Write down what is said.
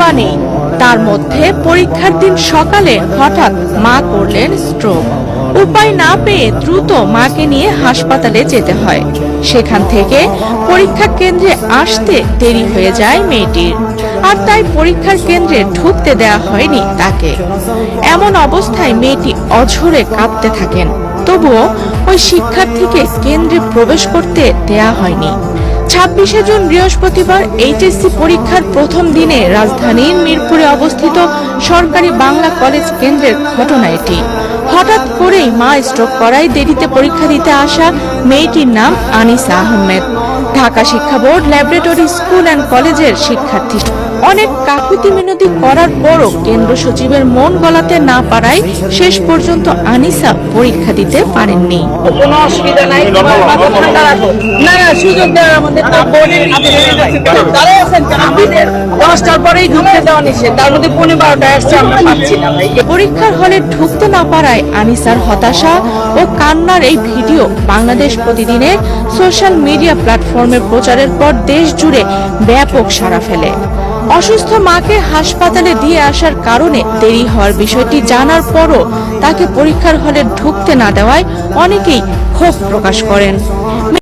বাবা নেই। তার মধ্যে পরীক্ষার দিন সকালে হঠাৎ মা করলেন স্ট্রোক। উপায় না পেয়ে দ্রুত মাকে নিয়ে হাসপাতালে যেতে হয়। সেখান থেকে পরীক্ষা কেন্দ্রে আসতে দেরি হয়ে যায় মেয়েটির, আর তাই পরীক্ষার কেন্দ্রে ঢুকতে দেয়া হয়নি তাকে। এমন অবস্থায় মেয়েটি অঝরে কাঁদতে থাকেন, তবুও ওই শিক্ষার্থীকে কেন্দ্রে প্রবেশ করতে দেয়া হয়নি। 26শে জুন বৃহস্পতিবার এইচএসসি পরীক্ষার প্রথম দিনে রাজধানীর মিরপুরে অবস্থিত সরকারি বাংলা কলেজ কেন্দ্রের ঘটনা এটি। হঠাৎ করেই মা স্ট্রোক করায় দেরিতে পরীক্ষা দিতে আসা মেয়েটির নাম আনিসা আহমেদ। ঢাকা শিক্ষা বোর্ড ল্যাবরেটরি স্কুল অ্যান্ড কলেজের শিক্ষার্থী। অনেক কাকুতি মিনতি করার পরও কেন্দ্র সচিবের মন গলাতে না পারায় শেষ পর্যন্ত আনিসা পরীক্ষা দিতে পারেননি। কোনো অসুবিধা নাই, তোমার মাথা ঠান্ডা রাখো। না না, সুযোগ দেওয়ার আমাদের তো বোর্ডের আমাদের 10টার পরেই ঢুকতে দেওয়া নিষেধ, তার মধ্যে 12:30 আসছে, আমরা পাচ্ছি না ভাই। পরীক্ষার হলে ঢুকতে না পারায় আনিসার হতাশা ও কান্নার এই ভিডিও বাংলাদেশ প্রতিদিনের সোশ্যাল মিডিয়া প্ল্যাটফর্মে প্রচারের পর দেশ জুড়ে ব্যাপক সাড়া ফেলে। অসুস্থ মাকে হাসপাতালে দিয়ে আসার কারণে দেরি হওয়ার বিষয়টি জানার পরও তাকে পরীক্ষার হলে ঢুকতে না দেওয়ায় অনেকেই ক্ষোভ প্রকাশ করেন।